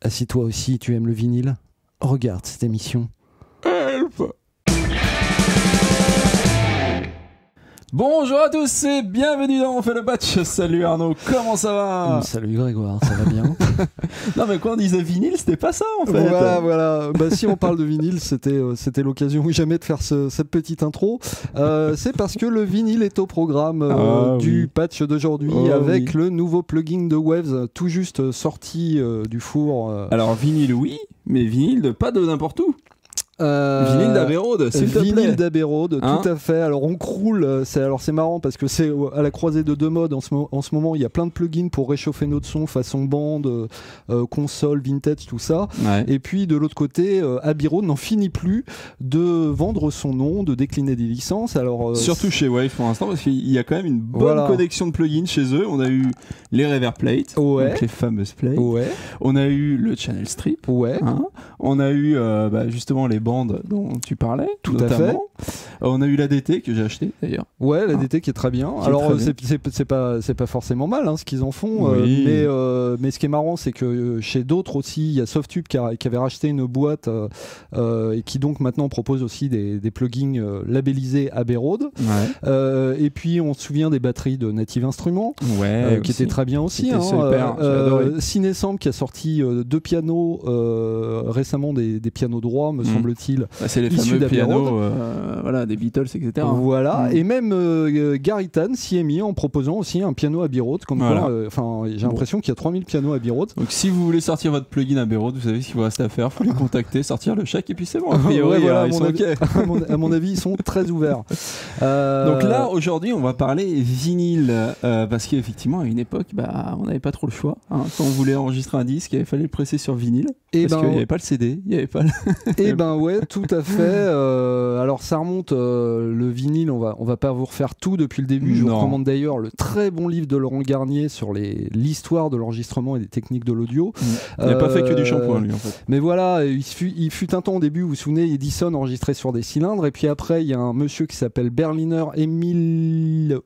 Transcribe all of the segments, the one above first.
Si toi aussi tu aimes le vinyle, regarde cette émission. Help. Bonjour à tous et bienvenue dans On fait le patch. Salut Arnaud, comment ça va? Salut Grégoire, ça va bien? Non mais quand on disait vinyle, c'était pas ça en fait. Voilà. Bah, si on parle de vinyle, c'était l'occasion ou jamais de faire cette petite intro. C'est parce que le vinyle est au programme du patch d'aujourd'hui avec le nouveau plugin de Waves tout juste sorti du four. Alors vinyle oui, mais vinyle pas de n'importe où. Vinyle d'Abbey Road, s'il te plaît. Vinyle d'Abbey Road, tout à fait. Alors on croule, c'est marrant parce que c'est à la croisée de deux modes en ce moment. Il y a plein de plugins pour réchauffer notre son façon bande, console, vintage, tout ça. Ouais. Et puis de l'autre côté, Abbey Road n'en finit plus de vendre son nom, de décliner des licences. Alors surtout chez Wave pour l'instant parce qu'il y a quand même une bonne connexion de plugins chez eux. On a eu les Reverb Plates, donc les fameuses plates. On a eu le Channel Strip. On a eu justement les bandes dont tu parlais, tout à fait. On a eu l'ADT que j'ai acheté d'ailleurs. Ouais, l'ADT qui est très bien. Alors c'est pas forcément mal ce qu'ils en font, mais ce qui est marrant c'est que chez d'autres aussi, il y a Softube qui avait racheté une boîte et qui donc maintenant propose aussi des plugins labellisés Abbey Road. Et puis on se souvient des batteries de Native Instruments qui étaient très bien aussi. Super, Cinesamp qui a sorti deux pianos récemment, des pianos droits me semble-t-il. C'est les fameux pianos des Beatles, etc. Voilà, et même Gary Tan s'y est mis en proposant aussi un piano Abbey Road. J'ai l'impression qu'il y a 3000 pianos Abbey Road. Donc si vous voulez sortir votre plugin Abbey Road, vous savez ce qu'il vous reste à faire, il faut les contacter, sortir le chèque et puis c'est bon. A priori, ils sont OK. À mon avis, ils sont très ouverts. Donc là, aujourd'hui, on va parler vinyle parce qu'effectivement, à une époque, on n'avait pas trop le choix. Quand on voulait enregistrer un disque, il fallait le presser sur vinyle parce qu'il n'y avait pas le CD, il n'y avait pas ouais, tout à fait. Alors ça remonte, le vinyle, on va pas vous refaire tout depuis le début. Je vous recommande d'ailleurs le très bon livre de Laurent Garnier sur l'histoire de l'enregistrement et des techniques de l'audio. Il n'a pas fait que du shampoing lui en fait. Mais voilà, il fut un temps au début, vous vous souvenez, Edison enregistrait sur des cylindres et puis après il y a un monsieur qui s'appelle Berliner Emilien,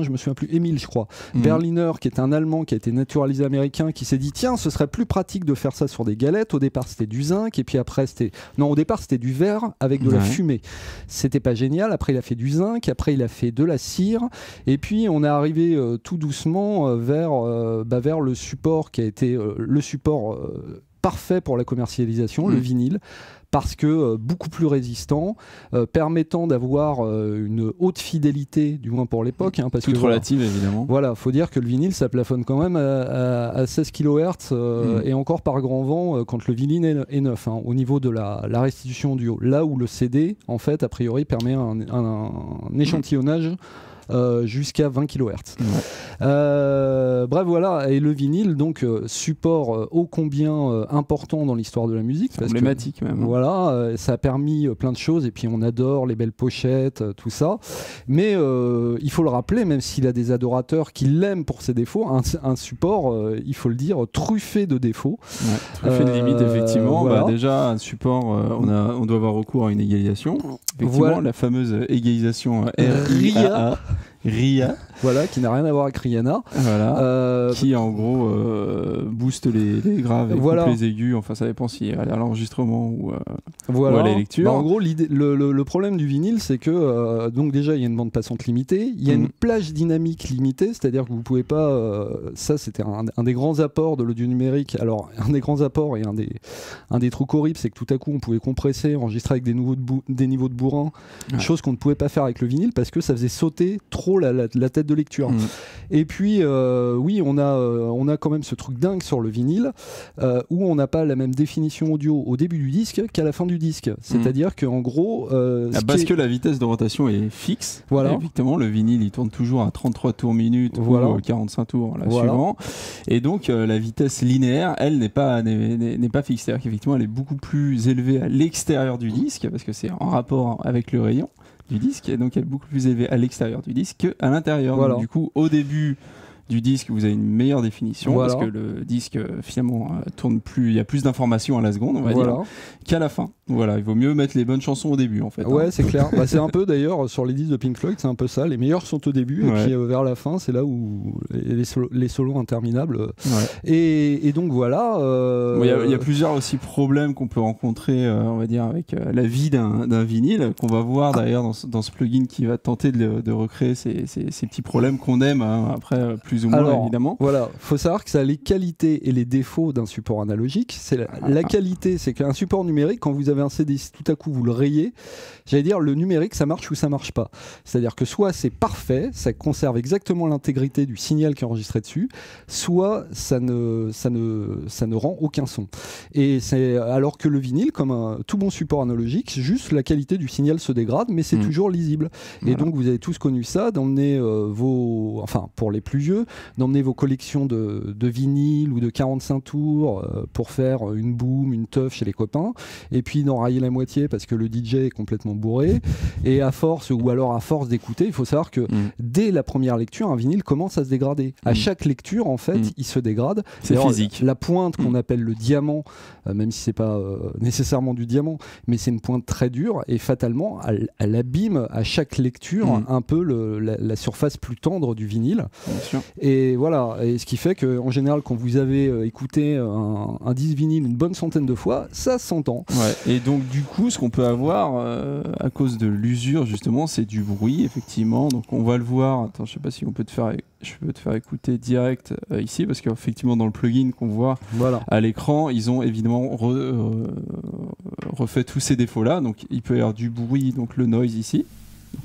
je me souviens plus, Émile je crois. Berliner qui est un Allemand qui a été naturalisé américain qui s'est dit tiens ce serait plus pratique de faire ça sur des galettes. Au départ c'était du zinc et puis après au départ c'était du verre avec de la fumée. C'était pas génial. Après il a fait du zinc, après il a fait de la cire et puis on est arrivé tout doucement vers le support qui a été le support parfait pour la commercialisation, le vinyle, parce que beaucoup plus résistant, permettant d'avoir une haute fidélité, du moins pour l'époque. Toute relative, évidemment. Voilà, faut dire que le vinyle, ça plafonne quand même à 16 kHz et encore par grand vent quand le vinyle est neuf, au niveau de la restitution audio. Là où le CD, en fait, a priori, permet un échantillonnage jusqu'à 20 kHz. Bref, voilà, et le vinyle, donc support ô combien important dans l'histoire de la musique. Emblématique même. Voilà, ça a permis plein de choses, et puis on adore les belles pochettes, tout ça. Mais il faut le rappeler, même s'il a des adorateurs qui l'aiment pour ses défauts, un support, il faut le dire, truffé de défauts. Truffé de limites, effectivement. Voilà. Déjà, un support, on doit avoir recours à une égalisation. Effectivement, la fameuse égalisation RIA. Voilà, qui n'a rien à voir avec Rihanna. Voilà. Qui en gros booste les graves et coupe les aigus. Enfin, ça dépend si à l'enregistrement ou à la lecture. En gros, le problème du vinyle, c'est que donc déjà il y a une bande passante limitée, il y a une plage dynamique limitée, c'est-à-dire que vous pouvez pas. Ça, c'était un des grands apports de l'audio numérique. Alors, un des grands apports et un des trucs horribles, c'est que tout à coup, on pouvait compresser, enregistrer avec des niveaux de bourrin, chose qu'on ne pouvait pas faire avec le vinyle parce que ça faisait sauter trop la tête de lecture. Et puis on a quand même ce truc dingue sur le vinyle où on n'a pas la même définition audio au début du disque qu'à la fin du disque. C'est-à-dire qu'en gros parce que la vitesse de rotation est fixe. Effectivement, le vinyle il tourne toujours à 33 tours minutes ou 45 tours suivant. Et donc la vitesse linéaire, elle n'est pas fixe. C'est-à-dire qu'effectivement elle est beaucoup plus élevée à l'extérieur du disque parce que c'est en rapport avec le rayon du disque, et donc elle est beaucoup plus élevée à l'extérieur du disque qu'à l'intérieur. Donc, du coup, au début, du disque, vous avez une meilleure définition parce que le disque finalement tourne plus, il y a plus d'informations à la seconde, on va dire, qu'à la fin. Voilà, il vaut mieux mettre les bonnes chansons au début en fait. Ouais, c'est clair. C'est un peu d'ailleurs sur les disques de Pink Floyd, c'est un peu ça. Les meilleurs sont au début et puis vers la fin, c'est là où les solos interminables. Et donc voilà. Il y a plusieurs aussi problèmes qu'on peut rencontrer, on va dire, avec la vie d'un vinyle, qu'on va voir d'ailleurs dans ce plugin qui va tenter de recréer ces petits problèmes qu'on aime après plus ou moins évidemment. Voilà, faut savoir que ça a les qualités et les défauts d'un support analogique. C'est la qualité, c'est qu'un support numérique, quand vous avez un CD, tout à coup vous le rayez, j'allais dire le numérique ça marche ou ça marche pas. C'est-à-dire que soit c'est parfait, ça conserve exactement l'intégrité du signal qui est enregistré dessus, soit ça ne rend aucun son. Et c'est alors que le vinyle, comme un tout bon support analogique, juste la qualité du signal se dégrade, mais c'est toujours lisible. Et donc vous avez tous connu ça, d'emmener pour les plus vieux, d'emmener vos collections de vinyles ou de 45 tours pour faire une boom, une teuf chez les copains, et puis d'en railler la moitié parce que le DJ est complètement bourré. Et à force d'écouter, il faut savoir que dès la première lecture, un vinyle commence à se dégrader. À chaque lecture, en fait, il se dégrade. C'est physique. La pointe qu'on appelle le diamant, même si c'est pas nécessairement du diamant, mais c'est une pointe très dure et fatalement, elle abîme à chaque lecture un peu la surface plus tendre du vinyle. Bien sûr. Et voilà. Et ce qui fait qu'en général, quand vous avez écouté un disque vinyle une bonne centaine de fois, ça s'entend. Ouais. Et donc du coup, ce qu'on peut avoir à cause de l'usure justement, c'est du bruit effectivement. Donc on va le voir. Attends, je sais pas si je peux te faire écouter direct ici, parce qu'effectivement dans le plugin qu'on voit à l'écran, ils ont évidemment refait tous ces défauts là. Donc il peut y avoir du bruit, donc le noise ici,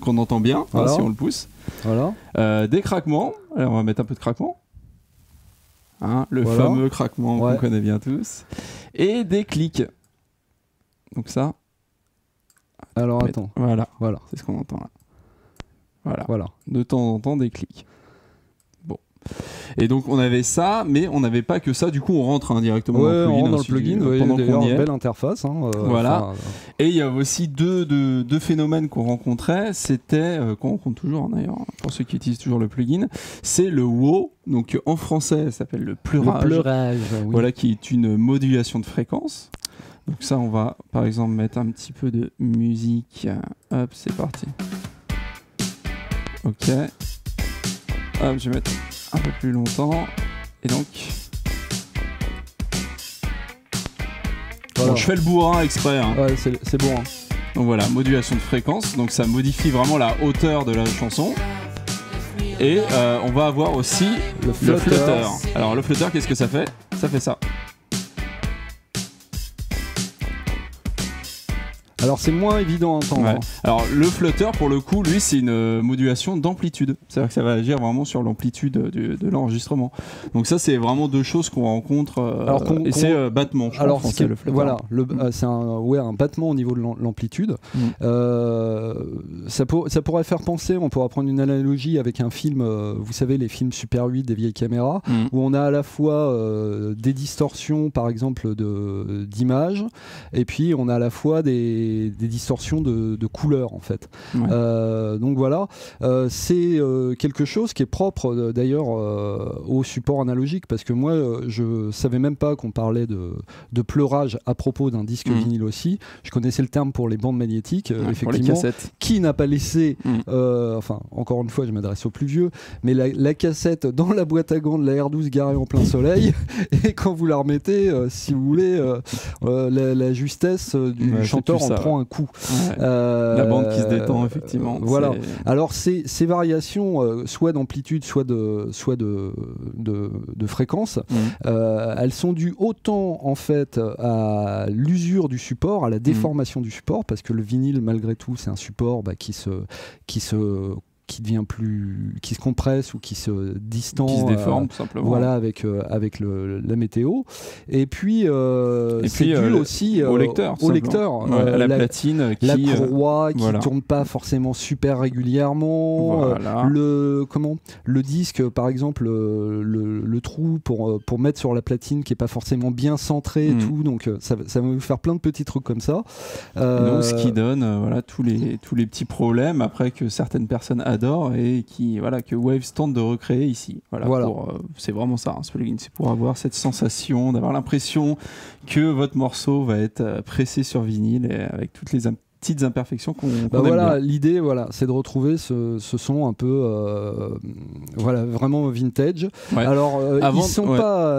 qu'on entend bien si on le pousse. Des craquements. Alors on va mettre un peu de craquement. Le fameux craquement qu'on connaît bien tous. Et des clics. Donc ça. Alors attends. Voilà. C'est ce qu'on entend là. Voilà. De temps en temps des clics. Bon. Et donc on avait ça, mais on n'avait pas que ça. Du coup on rentre directement dans le plugin. Pendant qu'on y est. Belle interface. Voilà. Et il y a aussi deux phénomènes qu'on rencontrait. C'était qu'on rencontre toujours d'ailleurs pour ceux qui utilisent toujours le plugin. C'est le wow. Donc en français, ça s'appelle le pleurage. Le pleurage. Oui. Voilà, qui est une modulation de fréquence. Donc ça, on va par exemple mettre un petit peu de musique. Hop, c'est parti. Ok. Hop, je vais mettre un peu plus longtemps. Et donc... Bon, je fais le bourrin exprès. Ouais, c'est bon. Donc voilà, modulation de fréquence. Donc ça modifie vraiment la hauteur de la chanson. Et on va avoir aussi le flutter. Alors le flutter, qu'est-ce que ça fait ? Ça fait ça. Alors c'est moins évident à entendre. Ouais. Alors le flutter, pour le coup, lui, c'est une modulation d'amplitude. C'est-à-dire que ça va agir vraiment sur l'amplitude de l'enregistrement. Donc ça, c'est vraiment deux choses qu'on rencontre. C'est battement. Je alors pense, le flutter. Voilà, c'est un battement au niveau de l'amplitude. Ça pourrait faire penser, on pourrait prendre une analogie avec un film, vous savez, les films Super 8 des vieilles caméras, où on a à la fois des distorsions, par exemple, d'images, et puis on a à la fois des distorsions de couleurs en fait. Donc voilà, c'est quelque chose qui est propre d'ailleurs au support analogique, parce que moi je savais même pas qu'on parlait de pleurage à propos d'un disque vinyle aussi. Je connaissais le terme pour les bandes magnétiques, effectivement. Pour les cassettes. Qui n'a pas laissé, enfin encore une fois je m'adresse aux plus vieux, mais la cassette dans la boîte à gants de la R12 garée en plein soleil, et quand vous la remettez, si vous voulez, la justesse du chanteur en prend un coup. La bande qui se détend, effectivement. Voilà. Alors ces variations, soit d'amplitude, soit de fréquence, elles sont dues autant en fait à l'usure du support, à la déformation du support, parce que le vinyle, malgré tout, c'est un support qui devient qui se compresse ou qui se distend, qui se déforme tout simplement. Voilà, avec la météo. Et puis c'est dû aussi au lecteur, à la platine, la courroie qui tourne pas forcément super régulièrement. Le disque, par exemple, le trou pour mettre sur la platine qui est pas forcément bien centré et tout. Donc ça va vous faire plein de petits trucs comme ça. Donc ce qui donne tous les petits problèmes après que certaines personnes adorent adore et que Waves tente de recréer ici. C'est vraiment ça, ce plugin. C'est pour avoir cette sensation, d'avoir l'impression que votre morceau va être pressé sur vinyle et avec toutes les petites imperfections qu'on aime bien. L'idée, c'est de retrouver ce son un peu vraiment vintage. Alors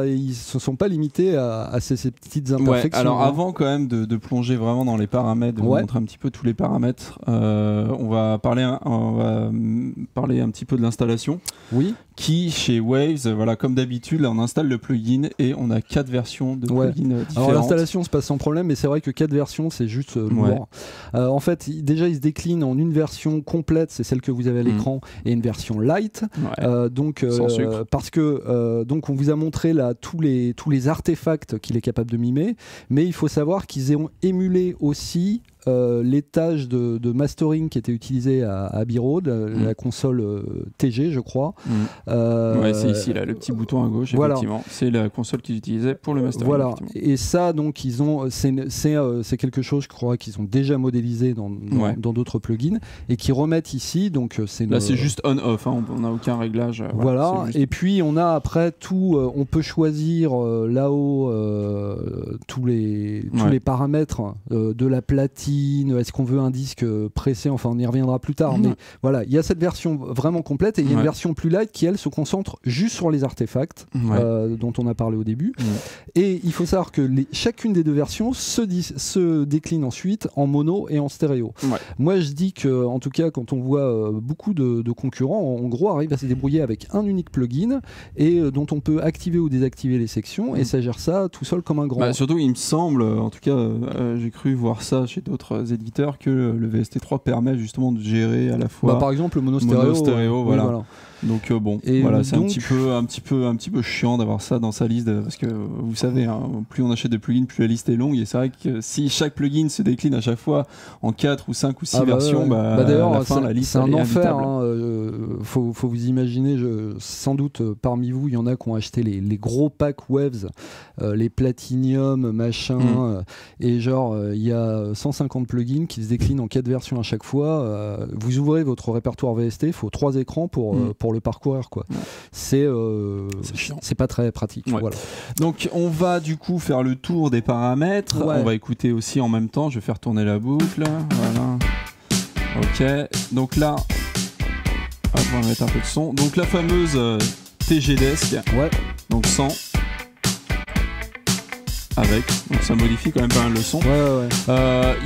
ils se sont pas limités à ces petites imperfections. Alors avant quand même de plonger vraiment dans les paramètres, de vous montrer un petit peu tous les paramètres, on va parler un petit peu de l'installation. Oui. Qui chez Waves, comme d'habitude, là on installe le plugin et on a 4 versions de plugins différentes. Alors l'installation se passe sans problème, mais c'est vrai que 4 versions c'est juste lourd. En fait, déjà, il se décline en une version complète, c'est celle que vous avez à l'écran, et une version light. Parce que on vous a montré là tous les artefacts qu'il est capable de mimer, mais il faut savoir qu'ils ont émulé aussi l'étage de mastering qui était utilisé à Abbey Road, la console TG, je crois. C'est ici, là, le petit bouton à gauche, effectivement. C'est la console qu'ils utilisaient pour le mastering. Voilà. Et ça, donc, c'est quelque chose, je crois, qu'ils ont déjà modélisé dans d'autres plugins et qui remettent ici. Donc, c'est juste on-off, on n'a aucun réglage. Et puis, on a après tout, on peut choisir là-haut tous les paramètres de la platine. Est-ce qu'on veut un disque pressé, enfin on y reviendra plus tard, mais voilà, il y a cette version vraiment complète et il y a une version plus light qui elle se concentre juste sur les artefacts dont on a parlé au début. Et il faut savoir que chacune des deux versions se décline ensuite en mono et en stéréo. Moi je dis que en tout cas quand on voit beaucoup de concurrents, en gros arrivent à se débrouiller avec un unique plugin et dont on peut activer ou désactiver les sections et ça gère ça tout seul comme un grand. Surtout il me semble, en tout cas j'ai cru voir ça chez d'autres éditeurs, que le VST3 permet justement de gérer à la fois par exemple le mono stéréo, voilà. Donc c'est un petit peu chiant d'avoir ça dans sa liste parce que vous savez, plus on achète de plugins, plus la liste est longue et c'est vrai que si chaque plugin se décline à chaque fois en 4 ou 5 ou 6 versions, d'ailleurs à la fin la liste c'est un enfer. Faut vous imaginer, sans doute parmi vous il y en a qui ont acheté les gros packs Waves, les Platinum machin, et genre il y a 150 plugins qui se déclinent en 4 versions à chaque fois. Vous ouvrez votre répertoire VST, il faut 3 écrans pour le parcourir, quoi. C'est pas très pratique. Voilà. Donc on va du coup faire le tour des paramètres. On va écouter aussi en même temps. Je vais faire tourner la boucle. Voilà. Ok. Donc là, on va mettre un peu de son. Donc la fameuse TG Desk. Donc 100. Donc ça modifie quand même pas mal le son.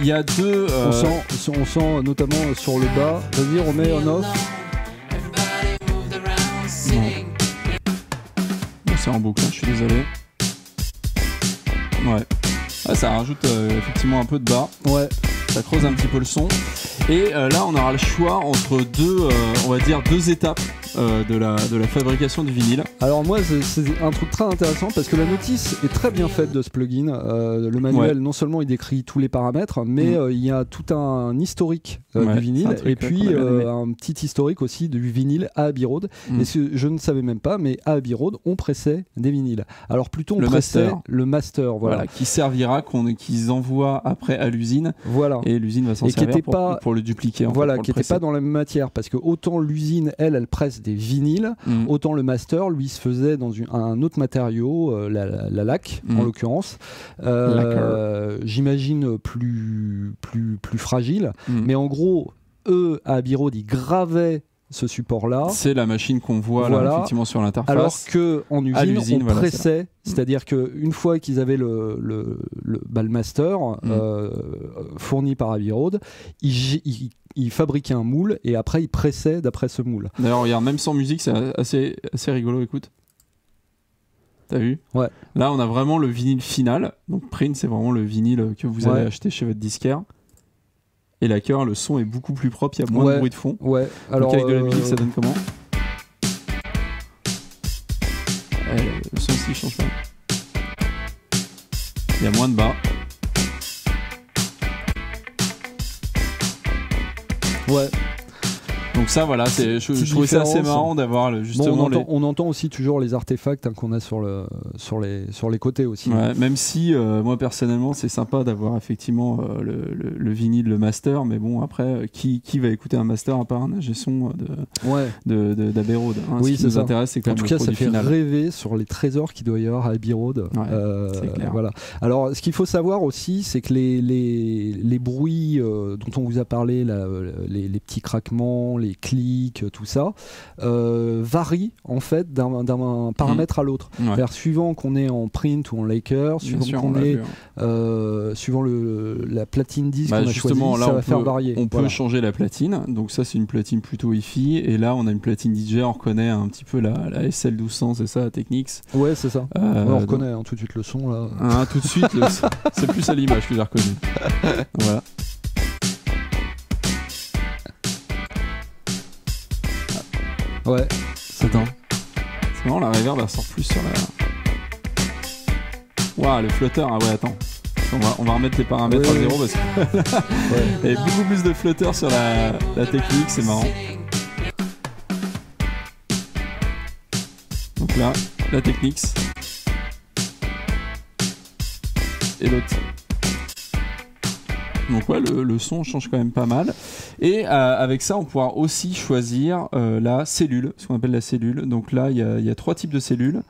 Il y a deux. On sent notamment sur le bas. Vas-y, remets on off. C'est en boucle, je suis désolé. Ça rajoute effectivement un peu de bas. Ça creuse un petit peu le son. Et là, on aura le choix entre deux étapes de la fabrication du vinyle. Alors moi, c'est un truc très intéressant parce que la notice est très bien faite de ce plugin. Le manuel, non seulement il décrit tous les paramètres, mais il y a tout un historique du vinyle et puis un petit historique aussi du vinyle à Abbey Road. Et je ne savais même pas, mais à Abbey Road, on pressait des vinyles. Alors plutôt on pressait le master, qui servira qu'ils envoient après à l'usine. Et l'usine va s'en servir pour le dupliquer. Qui n'était pas dans la même matière, parce que autant l'usine, elle presse des vinyles, autant le master, lui, se faisait dans un autre matériau, la laque, en l'occurrence. J'imagine plus fragile. Mais en gros, eux, à Abbey Road, ils gravaient ce support-là. C'est la machine qu'on voit là, effectivement sur l'interface. Alors qu'en usine, on pressait, c'est-à-dire qu'une fois qu'ils avaient le master fourni par Abbey Road, ils fabriquaient un moule et après ils pressaient d'après ce moule. D'ailleurs, regarde, même sans musique, c'est assez rigolo, écoute. T'as vu ? Là, on a vraiment le vinyle final. Donc print, c'est vraiment le vinyle que vous avez acheté chez votre disquaire. Et la chœur, le son est beaucoup plus propre, il y a moins de bruit de fond. Alors, donc avec de la musique, ça donne comment ? Le son aussi change pas. Il y a moins de bas. Donc Donc ça, voilà, je trouvais ça assez marrant d'avoir justement. On entend aussi toujours les artefacts qu'on a sur les côtés aussi. Ouais, même si moi personnellement, c'est sympa d'avoir effectivement le vinyle, le master, mais bon après, qui va écouter un master à part un ingé son d'Abbey Road, hein. Oui, ce qui nous intéresse, c'est quand même en tout cas, ça fait rêver sur les trésors qu'il doit y avoir à Abbey Road. C'est clair. Voilà. Alors, ce qu'il faut savoir aussi, c'est que les bruits dont on vous a parlé, là, les petits craquements, les clics, tout ça, varient en fait d'un paramètre à l'autre. Suivant qu'on est en print ou en Laker, suivant la platine disque qu'on a choisi, ça va faire varier. On peut changer la platine, donc ça c'est une platine plutôt hi-fi, et là on a une platine DJ, on reconnaît un petit peu la SL 1200, c'est ça, la Technics. Ouais, c'est ça. On reconnaît tout de suite le son là. Tout de suite, c'est plus à l'image que j'ai reconnu. Voilà. Ouais. C'est marrant, la reverb elle sort plus sur la. Waouh, le flutter, ah ouais, attends. On va remettre les paramètres à zéro parce que il y a beaucoup plus de flutter sur la technique, c'est marrant. Donc là, la Technics. Et l'autre. Donc ouais, le son change quand même pas mal. Et avec ça, on pourra aussi choisir la cellule, ce qu'on appelle la cellule. Donc là, il y a 3 types de cellules.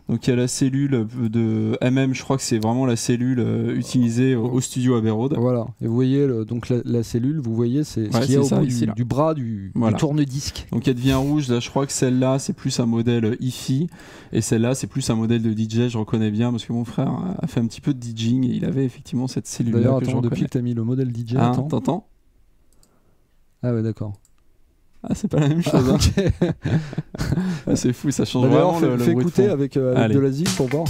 Donc il y a la cellule de MM, je crois que c'est vraiment la cellule utilisée au studio Abbey Road. Voilà, et vous voyez donc la cellule, vous voyez, c'est ce qu'il y a au bout du bras du tourne-disque. Donc elle devient rouge, là je crois que celle-là c'est plus un modèle hi-fi, et celle-là c'est plus un modèle de DJ, je reconnais bien, parce que mon frère a fait un petit peu de DJing, et il avait effectivement cette cellule-là. D'ailleurs, attends, depuis que tu as mis le modèle DJ, t'entends ? Ah ouais, d'accord. Ah, c'est pas la même chose. Okay. Ah, c'est fou, ça change vraiment le fais bruit écouter de fond. avec de la zik pour voir.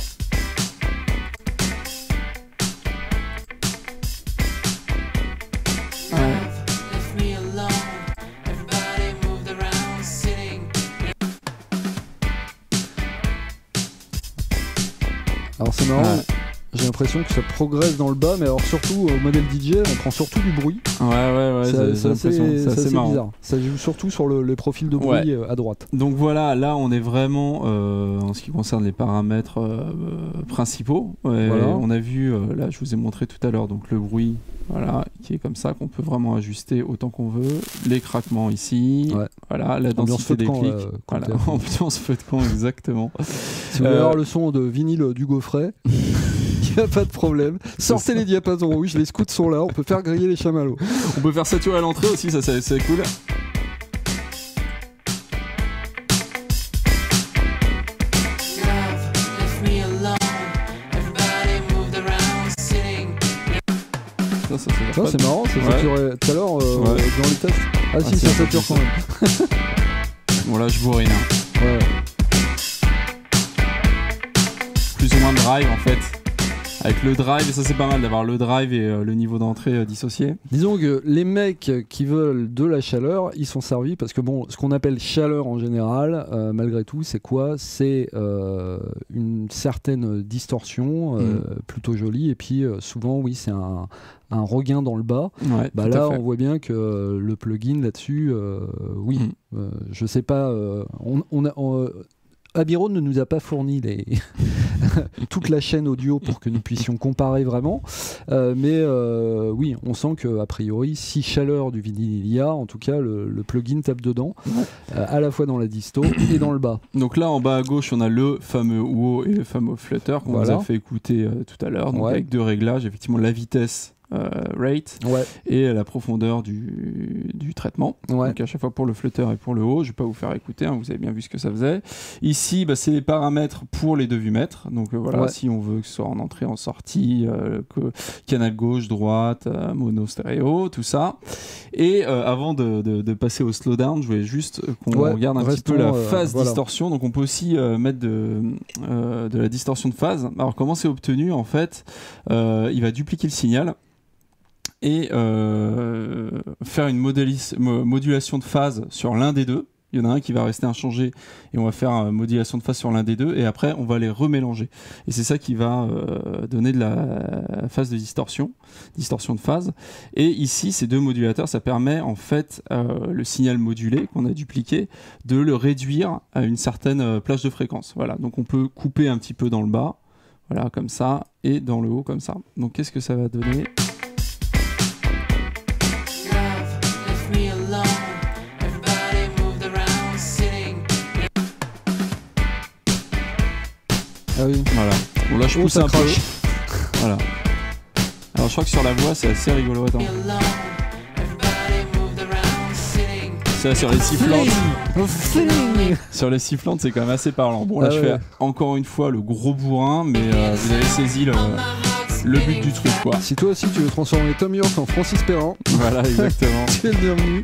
Alors c'est marrant. J'ai l'impression que ça progresse dans le bas, mais alors surtout au modèle DJ, on prend surtout du bruit. Ouais, c'est assez bizarre. Ça joue surtout sur le profil de bruit à droite. Donc voilà, là on est vraiment en ce qui concerne les paramètres principaux. On a vu, là je vous ai montré tout à l'heure, donc le bruit, voilà, qui est comme ça, qu'on peut vraiment ajuster autant qu'on veut. Les craquements ici, voilà, la densité des clics. Voilà, ambiance feu de camp, exactement. Si vous voulez avoir le son de vinyle du Gaufret. Il n'y a pas de problème. Sortez les diapasons rouges, les scouts sont là, on peut faire griller les chamallows. On peut faire saturer à l'entrée aussi, ça c'est cool. Ça c'est marrant, ça saturait tout à l'heure dans les tests. Ah si, ça sature quand même. Bon là je bourrine. Ouais. Plus ou moins de drive en fait. Avec le drive, et ça c'est pas mal d'avoir le drive et le niveau d'entrée dissocié. Disons que les mecs qui veulent de la chaleur, ils sont servis parce que bon, ce qu'on appelle chaleur en général, malgré tout, c'est quoi ? C'est une certaine distorsion plutôt jolie, et puis souvent, oui, c'est un regain dans le bas. Ouais, là, on voit bien que le plugin là-dessus, je sais pas, Abbey Road ne nous a pas fourni toute la chaîne audio pour que nous puissions comparer vraiment, mais oui, on sent qu'a priori, si chaleur du vinyle il y a, en tout cas le plugin tape dedans, à la fois dans la disto et dans le bas. Donc là en bas à gauche on a le fameux WoW et le fameux flutter qu'on vous a fait écouter tout à l'heure, donc avec 2 réglages, effectivement la vitesse rate et la profondeur du traitement. Donc à chaque fois pour le flutter et pour le haut, je vais pas vous faire écouter, vous avez bien vu ce que ça faisait. Ici c'est les paramètres pour les 2 vues-mètres, donc si on veut que ce soit en entrée, en sortie, canal gauche, droite, mono, stéréo, tout ça. Et avant de passer au slowdown, je voulais juste qu'on regarde un petit peu la phase distorsion. Donc on peut aussi mettre de la distorsion de phase. Alors comment c'est obtenu en fait, il va dupliquer le signal et faire une modulation de phase sur l'un des deux. Il y en a un qui va rester inchangé et on va faire modulation de phase sur l'un des deux et après on va les remélanger. Et c'est ça qui va donner de la phase de distorsion de phase. Et ici, ces deux modulateurs, ça permet en fait le signal modulé qu'on a dupliqué de le réduire à une certaine plage de fréquence. Voilà, donc on peut couper un petit peu dans le bas, voilà, comme ça, et dans le haut, comme ça. Donc qu'est-ce que ça va donner ? Ah oui. Voilà. Bon là je pousse un peu. Voilà. Alors je crois que sur la voix c'est assez rigolo. Attends. Ça sur les sifflantes. Sur les sifflantes c'est quand même assez parlant. Bon là je fais encore une fois le gros bourrin, mais vous avez saisi le but du truc quoi. Si toi aussi tu veux transformer Tom York en Francis Perrin. Voilà exactement. Tu es le bienvenu.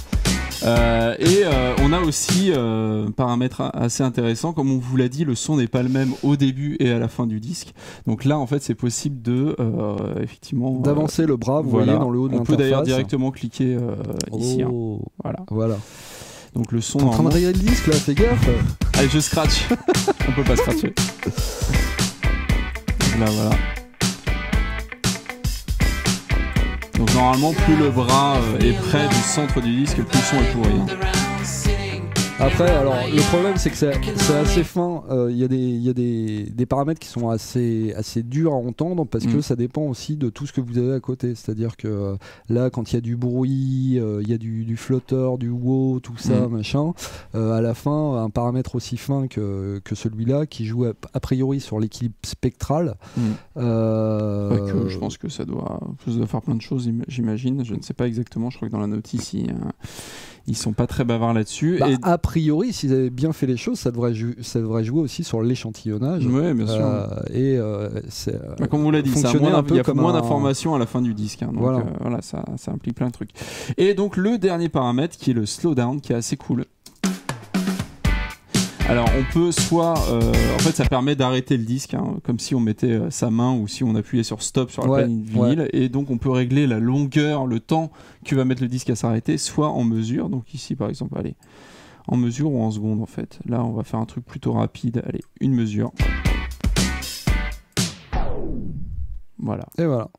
On a aussi un paramètre assez intéressant, comme on vous l'a dit, le son n'est pas le même au début et à la fin du disque. Donc là, en fait, c'est possible de effectivement d'avancer le bras, vous voyez, dans le haut de l'interface. On peut d'ailleurs directement cliquer ici. Hein. Voilà. Donc le son. T'es en train de regarder le disque là, fais gaffe. Allez, je scratch. On peut pas scratcher. Là, voilà. Donc normalement, plus le bras est près du centre du disque, plus le son est pourri. Hein. Après, alors le problème c'est que c'est assez fin. Il y a des paramètres qui sont assez durs à entendre parce que ça dépend aussi de tout ce que vous avez à côté. C'est-à-dire que là, quand il y a du bruit, il y a du flotteur, du wow, tout ça, machin. À la fin, un paramètre aussi fin que celui-là qui joue a priori sur l'équilibre spectral. Je pense que ça doit faire plein de choses, j'imagine. Je ne sais pas exactement. Je crois que dans la notice, ils sont pas très bavards là-dessus. A priori, s'ils avaient bien fait les choses, ça devrait jouer aussi sur l'échantillonnage. Oui, bien sûr. Comme on l'a dit, il y a moins d'informations à la fin du disque. Hein, donc voilà, ça implique plein de trucs. Et donc le dernier paramètre qui est le slowdown, qui est assez cool. Alors on peut soit, en fait ça permet d'arrêter le disque, hein, comme si on mettait sa main ou si on appuyait sur stop sur la platine vinyle, et donc on peut régler la longueur, le temps que va mettre le disque à s'arrêter, soit en mesure, donc ici par exemple, allez, en mesure ou en seconde en fait. Là on va faire un truc plutôt rapide, allez, une mesure. Voilà. Et voilà.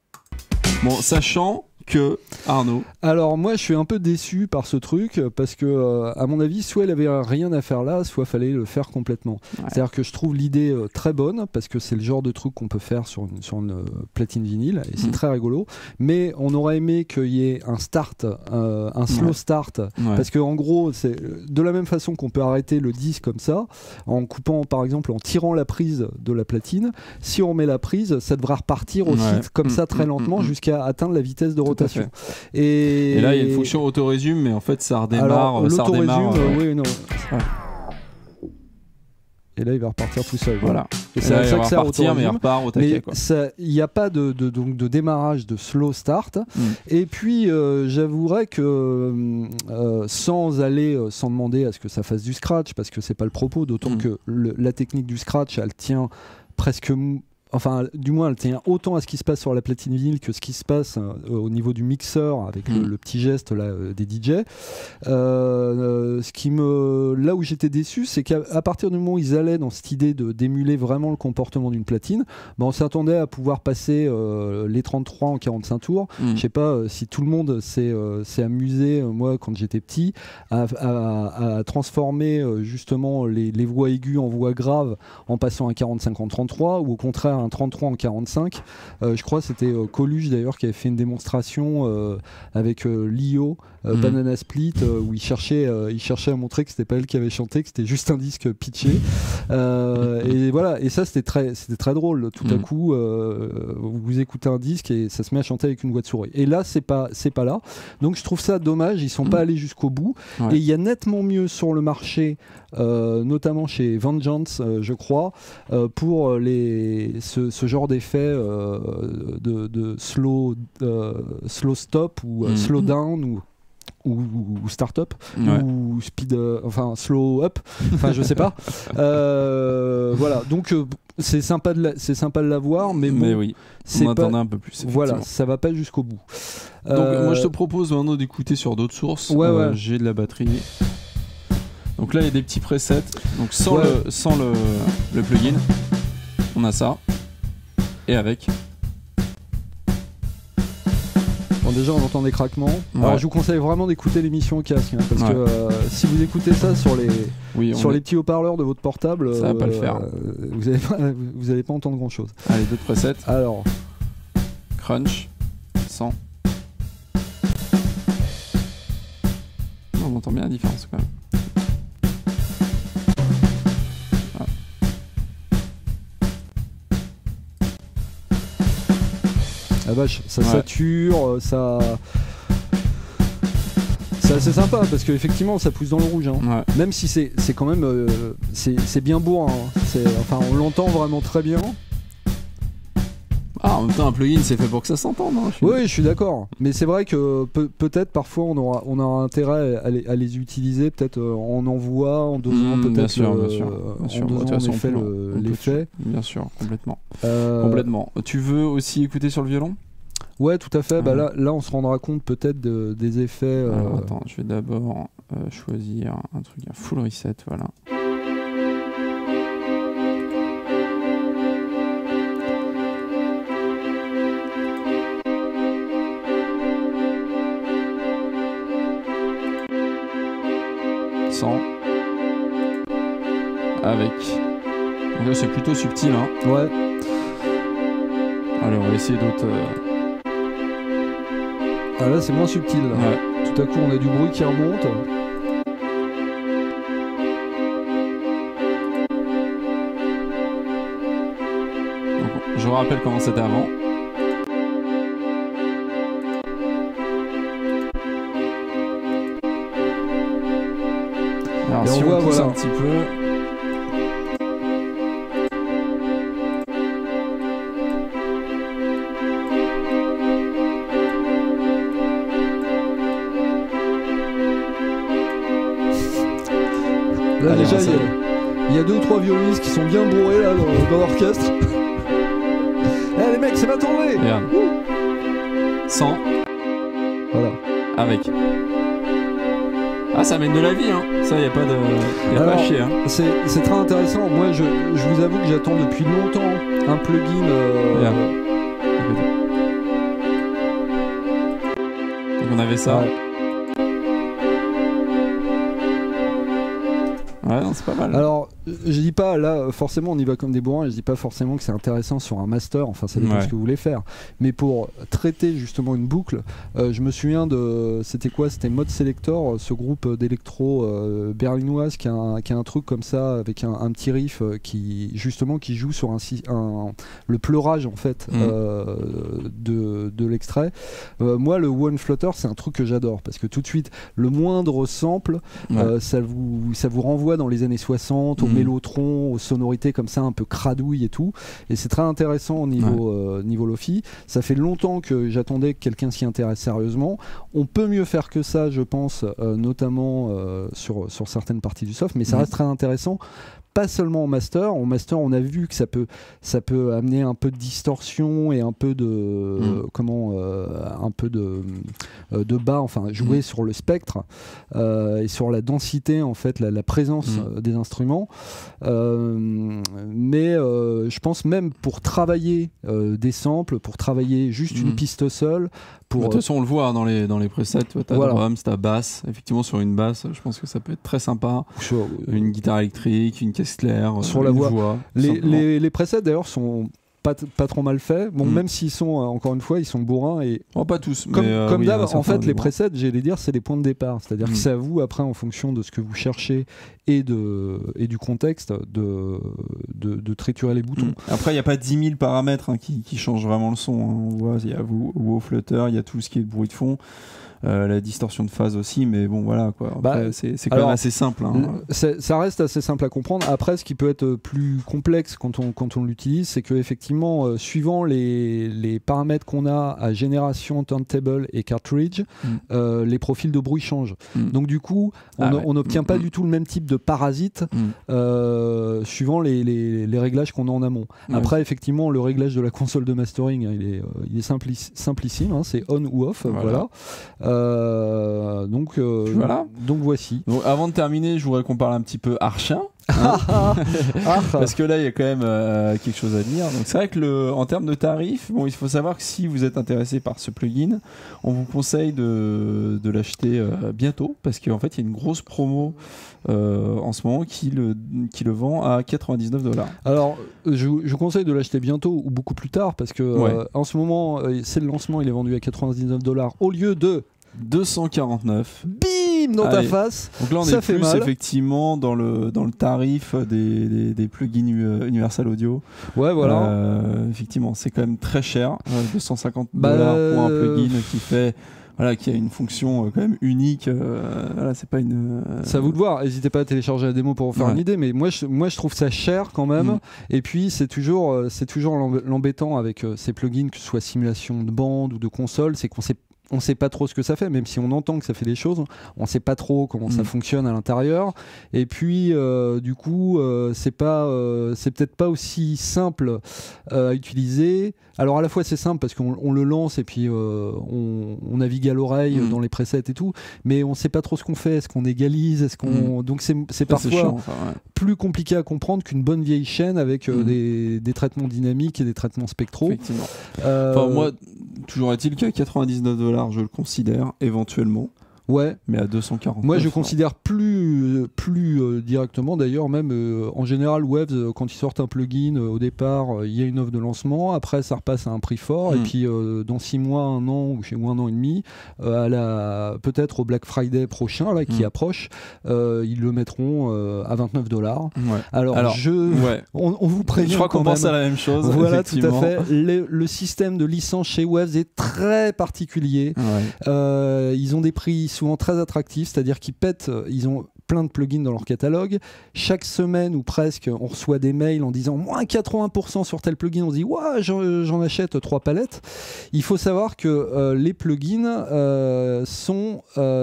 Bon, sachant que Arnaud. Alors moi je suis un peu déçu par ce truc parce que à mon avis soit il avait rien à faire là, soit fallait le faire complètement. C'est-à-dire que je trouve l'idée très bonne parce que c'est le genre de truc qu'on peut faire sur une platine vinyle et c'est très rigolo, mais on aurait aimé qu'il y ait un start, un slow start, parce que en gros c'est de la même façon qu'on peut arrêter le disque comme ça, en coupant par exemple, en tirant la prise de la platine, si on met la prise ça devrait repartir aussi comme ça très lentement jusqu'à atteindre la vitesse de rotation. Et là il y a une fonction auto-résume, mais en fait ça redémarre. Alors, l'auto-résume, oui, non. Et là il va repartir tout seul. Voilà. Et c'est ça que ça repartir, mais il repart au taquet. Il n'y a pas de démarrage de slow start. Et puis j'avouerais que sans demander à ce que ça fasse du scratch, parce que c'est pas le propos, d'autant que la technique du scratch elle tient presque. Enfin, du moins, elle tient autant à ce qui se passe sur la platine vinyle que ce qui se passe au niveau du mixeur avec le petit geste là, des DJ. Là où j'étais déçu, c'est qu'à partir du moment où ils allaient dans cette idée d'émuler vraiment le comportement d'une platine, on s'attendait à pouvoir passer les 33 en 45 tours. Je sais pas si tout le monde s'est amusé, moi, quand j'étais petit, à transformer justement les voix aiguës en voix graves en passant à 45 en 33, ou au contraire un 33 en 45. Je crois que c'était Coluche d'ailleurs qui avait fait une démonstration avec Lio, Banana Split, où il cherchait à montrer que c'était pas elle qui avait chanté, que c'était juste un disque pitché. Et voilà, et ça c'était très drôle. Tout à coup, vous écoutez un disque et ça se met à chanter avec une voix de souris. Et là, c'est pas là. Donc je trouve ça dommage. Ils sont pas allés jusqu'au bout. Et il y a nettement mieux sur le marché, notamment chez Vengeance, je crois, pour ce genre d'effet de slow stop ou slow down ou start-up ou speed, enfin slow up, enfin je sais pas. Voilà, donc c'est sympa de l'avoir, mais oui, on attendait un peu plus. Voilà, ça va pas jusqu'au bout. Donc moi je te propose maintenant d'écouter sur d'autres sources. J'ai de la batterie. Donc là, il y a des petits presets. Donc sans le plugin, on a ça. Et avec. Bon, déjà, on entend des craquements. Ouais. Alors, je vous conseille vraiment d'écouter l'émission au casque, hein, parce que si vous écoutez ça sur les petits haut-parleurs de votre portable, ça va pas le faire. Vous allez pas entendre grand-chose. Allez, d'autres presets. Alors, crunch, 100. On entend bien la différence quand même. La vache, ça sature, ça... C'est assez sympa parce qu'effectivement ça pousse dans le rouge, hein. Même si c'est quand même c'est bien bourrin, hein. Enfin on l'entend vraiment très bien. En même temps un plugin c'est fait pour que ça s'entende, hein. Oui, je suis d'accord, mais c'est vrai que peut-être parfois on aura intérêt à les utiliser peut-être en envoi, en dosant peut-être bien sûr. l'effet. Bien sûr, complètement. Complètement. Tu veux aussi écouter sur le violon? Ouais, tout à fait. Bah là, on se rendra compte peut-être des effets. Alors, attends, je vais d'abord choisir un truc, un full reset, voilà. Sans. Avec. Donc là, c'est plutôt subtil, hein. Ouais. Allez, on va essayer d'autres. Ah là c'est moins subtil là. Ouais. Tout à coup on a du bruit qui remonte. Donc, je rappelle comment c'était avant. Alors si on pousse un petit peu. Là déjà il y a 2 ou 3 violonistes qui sont bien bourrés là dans l'orchestre. Eh les mecs, c'est ma tournée. Regarde. 100. Voilà. Avec. Ah, ça amène de la vie, hein. Ça, y a pas de. Pas à chier, hein. C'est très intéressant. Moi, je vous avoue que j'attends depuis longtemps un plugin. Donc on avait ça. Ouais, non, c'est pas mal. Alors, je dis pas, là, forcément, on y va comme des bourrins, je dis pas forcément que c'est intéressant sur un master, enfin, ça dépend de ce que vous voulez faire. Mais pour traiter justement une boucle, je me souviens de. C'était quoi? C'était Mode Selector, ce groupe d'électro berlinoise qui a un truc comme ça, avec un petit riff qui joue sur le pleurage, en fait, de l'extrait. Moi, le One Flutter, c'est un truc que j'adore, parce que tout de suite, le moindre sample, ça vous renvoie dans les années 60, au mélotron, aux sonorités comme ça un peu cradouilles et tout, et c'est très intéressant au niveau Lo-Fi. Ça fait longtemps que j'attendais que quelqu'un s'y intéresse sérieusement. On peut mieux faire que ça, je pense, notamment sur certaines parties du soft, mais ça reste très intéressant. Pas seulement en master, on a vu que ça peut amener un peu de distorsion et un peu de de bas, enfin jouer sur le spectre et sur la densité, en fait, la présence des instruments. Mais je pense même pour travailler des samples, pour travailler juste une piste seule. De toute façon, on le voit dans les presets, t'as drums, t'as basse. Effectivement, sur une basse, je pense que ça peut être très sympa. Une guitare électrique, une caisse claire, sur la voix. Les presets d'ailleurs sont pas trop mal faits. Bon, même s'ils sont, encore une fois, ils sont bourrins. Et pas tous. Comme d'hab, en fait, les presets, j'allais dire, c'est les points de départ. C'est-à-dire que c'est à vous, après, en fonction de ce que vous cherchez et du contexte, de triturer les boutons. Après, il n'y a pas 10 000 paramètres qui changent vraiment le son. On voit, il y a WoW Flutter, il y a tout ce qui est bruit de fond. La distorsion de phase aussi, mais bon voilà quoi. Après, c'est quand même assez simple. Ça reste assez simple à comprendre. Après, ce qui peut être plus complexe quand on l'utilise, c'est que effectivement, suivant les paramètres qu'on a à génération, turntable et cartridge, les profils de bruit changent. Donc du coup, on n'obtient pas du tout le même type de parasite suivant les réglages qu'on a en amont. Après, effectivement, le réglage de la console de mastering, il est simplissime, hein, c'est on ou off, voilà. Voilà. Donc voici. Donc, avant de terminer, je voudrais qu'on parle un petit peu Archien. Parce que là il y a quand même quelque chose à dire. Donc c'est vrai que en termes de tarifs, bon, il faut savoir que si vous êtes intéressé par ce plugin, on vous conseille de l'acheter bientôt, parce qu'en fait il y a une grosse promo en ce moment qui le vend à 99 $. Alors je vous conseille de l'acheter bientôt ou beaucoup plus tard, parce que en ce moment c'est le lancement, il est vendu à 99 $ au lieu de 249. Bim dans ta face. Donc là on est plus effectivement dans le tarif des plugins Universal Audio. Ouais, voilà. Effectivement, c'est quand même très cher, 250 $ pour un plugin qui a une fonction quand même unique. C'est pas une. Ça à vous de voir. N'hésitez pas à télécharger la démo pour vous faire une idée. Mais moi, je trouve ça cher quand même. Et puis, c'est toujours l'embêtant avec ces plugins, que ce soit simulation de bande ou de console, c'est qu'on ne sait pas trop ce que ça fait, même si on entend que ça fait des choses, on ne sait pas trop comment ça fonctionne à l'intérieur. Et puis, du coup, c'est peut-être pas aussi simple à utiliser. Alors à la fois c'est simple parce qu'on le lance et puis on navigue à l'oreille dans les presets et tout, mais on ne sait pas trop ce qu'on fait, est-ce qu'on égalise, donc c'est parfois chiant, plus compliqué à comprendre qu'une bonne vieille chaîne avec des traitements dynamiques et des traitements spectraux. Effectivement. Moi, toujours est-il qu'à 99 $, je le considère éventuellement. Ouais, mais à 240. Moi, je considère plus directement. D'ailleurs, même en général, Waves, quand ils sortent un plugin, au départ, il y a une offre de lancement. Après, ça repasse à un prix fort. Et puis, dans 6 mois, 1 an ou 1 an et demi, peut-être au Black Friday prochain, là, qui approche, ils le mettront à 29 $. Ouais. Alors on vous prévient. Je crois qu'on pense à la même chose. Voilà, tout à fait. Le système de licence chez Waves est très particulier. Ouais. Ils ont des prix souvent très attractifs, c'est-à-dire qu'ils pètent, ils ont plein de plugins dans leur catalogue. Chaque semaine ou presque, on reçoit des mails en disant moins 80% sur tel plugin. On se dit ouais, j'en achète 3 palettes. Il faut savoir que les plugins sont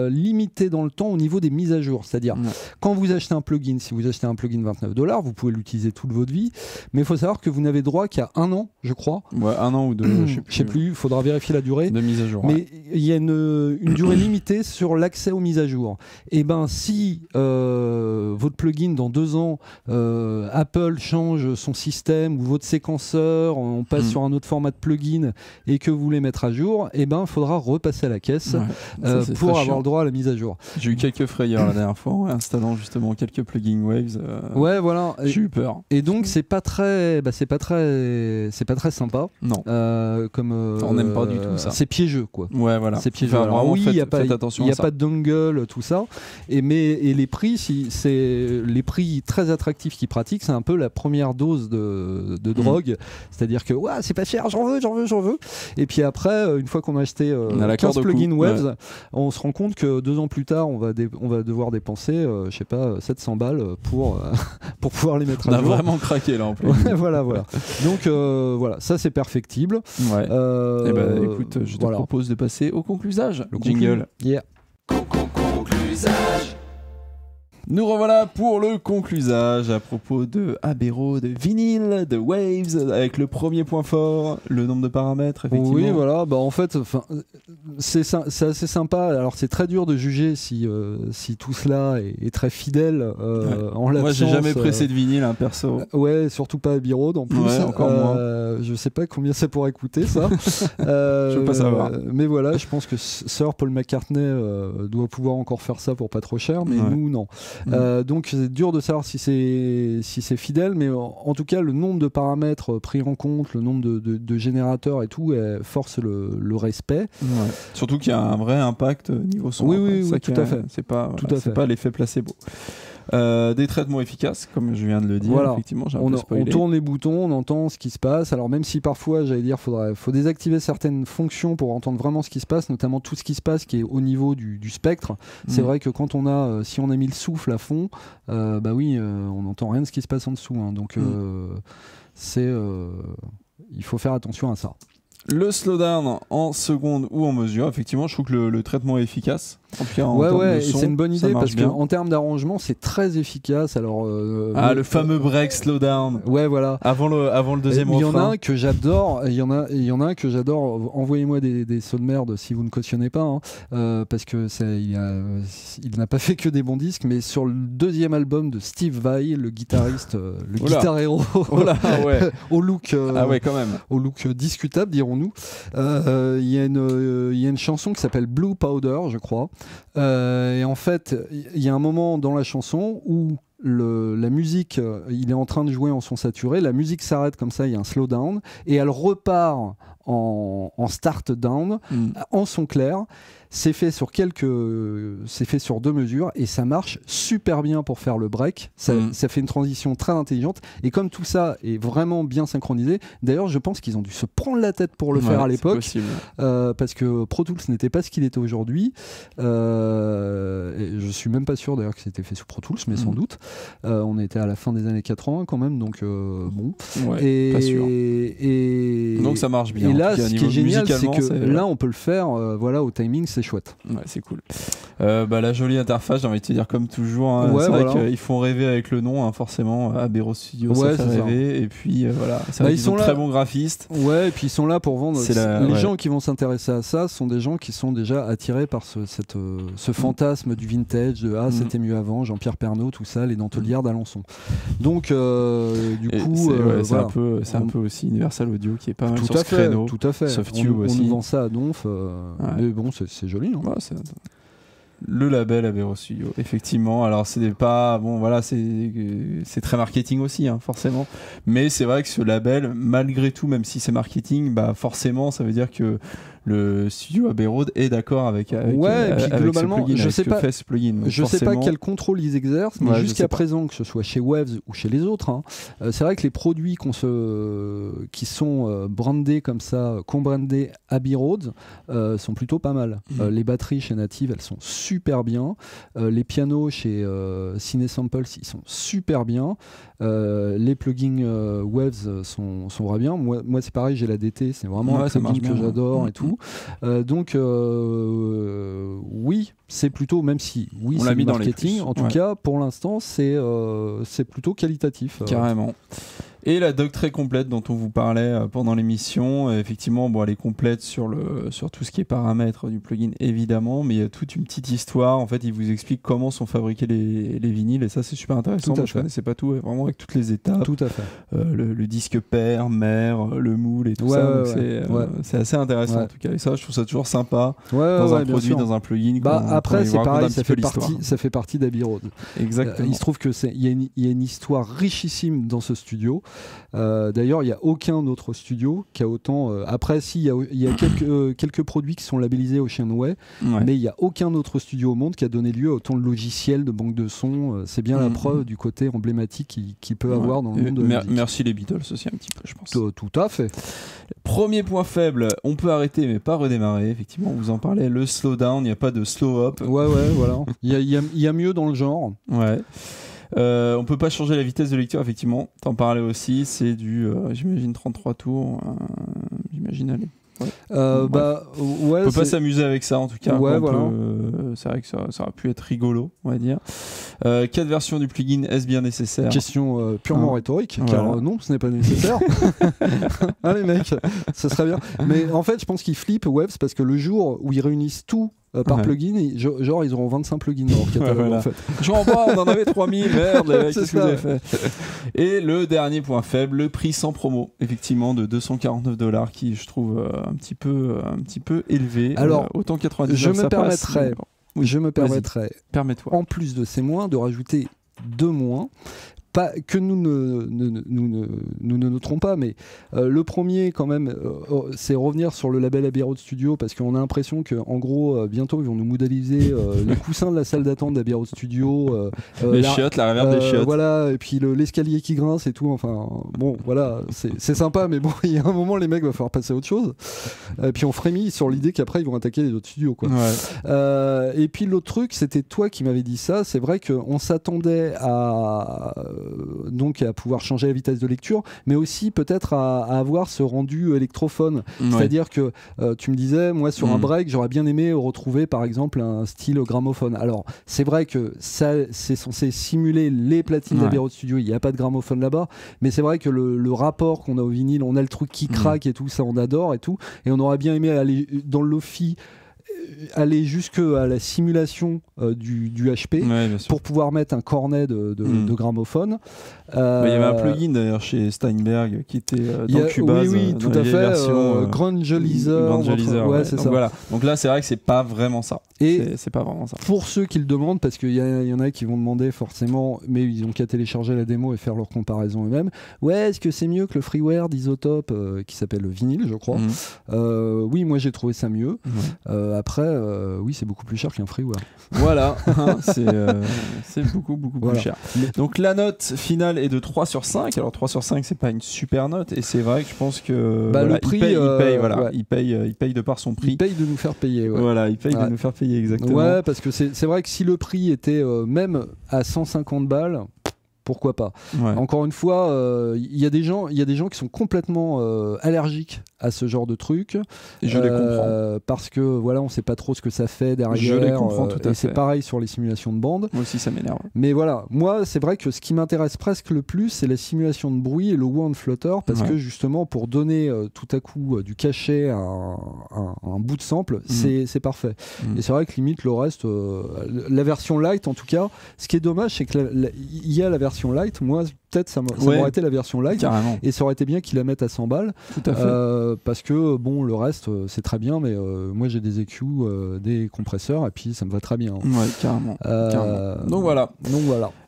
limités dans le temps au niveau des mises à jour. C'est-à-dire quand vous achetez un plugin, si vous achetez un plugin 29 $, vous pouvez l'utiliser toute votre vie. Mais il faut savoir que vous n'avez droit qu'à 1 an, je crois. Ouais, 1 an ou 2. Je sais plus. Il faudra vérifier la durée de mise à jour. Mais il y a une durée limitée sur l'accès aux mises à jour. Et ben si votre plugin dans 2 ans, Apple change son système ou votre séquenceur, on passe sur un autre format de plugin et que vous voulez mettre à jour, et ben il faudra repasser à la caisse pour avoir le droit à la mise à jour. J'ai eu quelques frayeurs la dernière fois en installant justement quelques plugins Waves. Ouais, voilà. J'ai eu peur. Et donc c'est pas très sympa. Non. On n'aime pas du tout ça. C'est piégeux, quoi. Ouais, voilà. C'est piégeux. Alors, oui, il n'y a pas de dongle, tout ça. Et les prix, c'est les prix très attractifs qu'ils pratiquent, c'est un peu la première dose de drogue. C'est-à-dire que c'est pas cher, j'en veux. Et puis après, une fois qu'on a acheté 15 plugins Waves, on se rend compte que 2 ans plus tard, on va devoir dépenser, je sais pas, 700 balles pour pouvoir les mettre à jour. On a vraiment craqué là en plus. voilà. Donc voilà, ça c'est perfectible. Ouais. Écoute, je te propose de passer au conclusage. Le jingle. Yeah. Conclusage. Nous revoilà pour le conclusage à propos de Abbey Road, de vinyle, de Waves, avec le premier point fort, le nombre de paramètres, effectivement. Oui, voilà, en fait, c'est assez sympa. Alors, c'est très dur de juger si tout cela est très fidèle en l'absence. Moi, j'ai jamais pressé de vinyle, perso. Ouais, surtout pas Abbey Road, en plus. Ouais, encore moins. Je sais pas combien ça pourrait coûter, ça. Je veux pas savoir. Mais voilà, je pense que Sir Paul McCartney doit pouvoir encore faire ça pour pas trop cher, mais nous, non. Donc c'est dur de savoir si c'est fidèle, mais en tout cas le nombre de paramètres pris en compte, le nombre de générateurs et tout force le respect. Surtout qu'il y a un vrai impact niveau son. Oui, tout à fait. C'est pas l'effet placebo. Des traitements efficaces, comme je viens de le dire. Voilà. Effectivement, on tourne les boutons, on entend ce qui se passe. Alors même si parfois, j'allais dire, faut désactiver certaines fonctions pour entendre vraiment ce qui se passe, notamment tout ce qui se passe qui est au niveau du spectre. C'est vrai que quand si on a mis le souffle à fond, on n'entend rien de ce qui se passe en dessous. Donc il faut faire attention à ça. Le slowdown en seconde ou en mesure, effectivement, je trouve que le traitement est efficace. Ouais, c'est une bonne idée parce qu'en termes d'arrangement, c'est très efficace. Alors, le fameux break slowdown. Ouais, voilà. Avant le deuxième refrain. Il y en a un que j'adore. Il y en a un que j'adore. Envoyez-moi des sauts de merde si vous ne cautionnez pas, hein, parce que il n'a pas fait que des bons disques. Mais sur le deuxième album de Steve Vai, le guitariste, guitar héros, au look, quand même, au look discutable, dirons-nous. Il y a une chanson qui s'appelle Blue Powder, je crois. Et en fait, il y a un moment dans la chanson où la musique, il est en train de jouer en son saturé, la musique s'arrête comme ça, il y a un slowdown, et elle repart en start down, en son clair. C'est fait sur 2 mesures et ça marche super bien pour faire le break. Ça fait une transition très intelligente et comme tout ça est vraiment bien synchronisé, d'ailleurs je pense qu'ils ont dû se prendre la tête pour le faire à l'époque, parce que Pro Tools n'était pas ce qu'il était aujourd'hui. Je suis même pas sûr d'ailleurs que c'était fait sous Pro Tools, mais sans doute. On était à la fin des années 80 quand même, donc bon. Ouais, pas sûr. Donc ça marche bien. Et là, ce qui est génial, c'est que là on peut le faire, au timing, c'est chouette. Ouais, c'est cool. La jolie interface, j'ai envie de te dire comme toujours, hein, c'est vrai qu'ils font rêver avec le nom, hein, forcément. Abbey Road Studio, ça fait rêver. Et puis ils sont très bons graphistes. Ouais, et puis ils sont là pour vendre. Les gens qui vont s'intéresser à ça sont des gens qui sont déjà attirés par ce fantasme du vintage, de c'était mieux avant, Jean-Pierre Pernaut, tout ça, les Dentelières d'Alençon. Donc du coup, c'est un peu aussi Universal Audio qui est pas mal sur ce créneau. Tout à fait. Softube on aussi. nous vend ça à Donf, mais bon, c'est joli. Hein. Le label Abbey Road Studio, effectivement. Alors c'est très marketing aussi, hein, forcément. Mais c'est vrai que ce label, malgré tout, même si c'est marketing, forcément, ça veut dire que le studio Abbey Road est d'accord avec et puis globalement, ce plugin, je sais pas quel contrôle ils exercent, mais jusqu'à présent, que ce soit chez Waves ou chez les autres, c'est vrai que les produits qui sont brandés comme ça, qu'on brandé Abbey Road, sont plutôt pas mal. Les batteries chez Native, elles sont super bien. Les pianos chez Cinesamples, ils sont super bien. Les plugins Waves sont vraiment bien. Moi c'est pareil, j'ai la DT, c'est vraiment un plugin que j'adore et tout. Donc oui, c'est plutôt, même si c'est du marketing, en tout cas pour l'instant c'est plutôt qualitatif. Carrément. Et la doc très complète dont on vous parlait pendant l'émission, effectivement, elle est complète sur tout ce qui est paramètres du plugin, évidemment, mais il y a toute une petite histoire. En fait, il vous explique comment sont fabriqués les vinyles, et ça, c'est super intéressant. Moi, je connaissais pas tout, vraiment avec toutes les étapes. Tout à fait. Le disque pair, mère, le moule et tout ça. C'est assez intéressant, en tout cas. Et ça, je trouve ça toujours sympa dans un produit, dans un plugin. Après, c'est pareil, ça fait partie d'Abbey Road. Exactement. Il se trouve qu'il y a une histoire richissime dans ce studio. D'ailleurs, il n'y a aucun autre studio qui a autant. Après, il y a quelques produits qui sont labellisés Oceanway, mais il n'y a aucun autre studio au monde qui a donné lieu à autant de logiciels, de banques de sons. C'est bien la preuve du côté emblématique qu'il peut avoir dans le monde de la musique. Merci les Beatles aussi un petit peu, je pense. Tout à fait. Premier point faible, on peut arrêter mais pas redémarrer. Effectivement, on vous en parlait, le slowdown, il n'y a pas de slow up. Ouais, voilà. Il y a mieux dans le genre. Ouais. On peut pas changer la vitesse de lecture, effectivement. T'en parlais aussi, c'est du, j'imagine 33 tours. J'imagine aller. On peut pas s'amuser avec ça en tout cas. C'est vrai que ça aurait pu être rigolo, on va dire. 4 versions du plugin, est-ce bien nécessaire? Question purement rhétorique, car non, ce n'est pas nécessaire. Allez mec, ça serait bien. Mais en fait, je pense qu'ils flippent Waves parce que le jour où ils réunissent tout par plugin, genre ils auront 25 plugins dans leur catalogue en fait. Genre on en avait 3000, merde, qu'est-ce que vous avez fait? Et le dernier point faible, le prix sans promo, effectivement de $249 qui je trouve un petit peu élevé. Alors, autant 99 je me permettrais, permets-toi, en plus de ces moins, de rajouter 2 moins. Pas que nous ne noterons pas, mais le premier quand même, c'est revenir sur le label Abbey Road Studio parce qu'on a l'impression que en gros bientôt ils vont nous modéliser les coussins de la salle d'attente d'Abbey Road Studio, les chiottes, la reverb des chiottes, voilà, et puis l'escalier qui grince et tout. Enfin bon, voilà, c'est sympa, mais bon, il y a un moment les mecs va falloir passer à autre chose. Et puis on frémit sur l'idée qu'après ils vont attaquer les autres studios, quoi. Et puis l'autre truc, c'était toi qui m'avais dit ça. C'est vrai qu'on s'attendait à donc à pouvoir changer la vitesse de lecture, mais aussi peut-être à avoir ce rendu électrophone. C'est-à-dire que tu me disais, moi sur un break, j'aurais bien aimé retrouver par exemple un style gramophone. Alors c'est vrai que ça, c'est censé simuler les platines d'Abbey Road Studio, il n'y a pas de gramophone là-bas, mais c'est vrai que le rapport qu'on a au vinyle, on a le truc qui craque et tout, ça on adore et tout, et on aurait bien aimé aller dans le Lo-Fi, aller jusque à la simulation du HP pour pouvoir mettre un cornet de gramophone. Il y avait un plugin d'ailleurs chez Steinberg qui était dans Cubase. Oui, tout à fait. Grangelizer. Ouais, c'est ça. Voilà. Donc là, c'est vrai que c'est pas vraiment ça. Et c'est pas vraiment ça. Pour ceux qui le demandent, parce qu'il y en a qui vont demander forcément, mais ils ont qu'à télécharger la démo et faire leur comparaison eux-mêmes. Ouais, est-ce que c'est mieux que le freeware d'Isotope qui s'appelle le vinyle, je crois. Oui, moi j'ai trouvé ça mieux. Après, oui, c'est beaucoup plus cher qu'un freeware. Voilà, c'est beaucoup plus cher. Donc la note finale est de 3 sur 5. Alors 3 sur 5, c'est pas une super note, et c'est vrai que je pense que le prix, il paye de par son prix. Il paye de nous faire payer. Voilà, il paye de nous faire payer, exactement. Ouais, parce que c'est vrai que si le prix était même à 150 balles, pourquoi pas. Encore une fois, il y a des gens qui sont complètement allergiques à ce genre de truc. Et je les comprends. Parce que voilà, on sait pas trop ce que ça fait derrière. Je les comprends tout à fait. Et c'est pareil sur les simulations de bande. Moi aussi, ça m'énerve. Mais voilà, moi, c'est vrai que ce qui m'intéresse presque le plus, c'est la simulation de bruit et le Wound Flutter, parce que justement, pour donner tout à coup du cachet à un bout de sample, c'est parfait. Et c'est vrai que limite le reste, la version light en tout cas, ce qui est dommage, c'est que il y a la version light. Moi, peut-être ça m'aurait été la version light. Carrément. Et ça aurait été bien qu'ils la mettent à 100 balles. Tout à fait. Parce que bon, le reste c'est très bien, mais moi j'ai des EQ, des compresseurs, et puis ça me va très bien. Ouais, carrément. Donc voilà.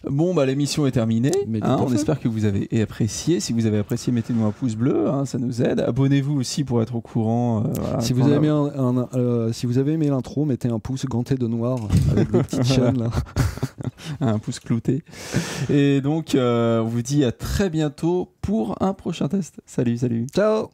Bon, bah l'émission est terminée. On espère que vous avez apprécié. Si vous avez apprécié, mettez-nous un pouce bleu, ça nous aide. Abonnez-vous aussi pour être au courant. Si vous avez aimé l'intro, mettez un pouce ganté de noir avec des petites chaînes là. Un pouce clouté. Et donc on vous dit à très bientôt pour un prochain test. Salut. Ciao.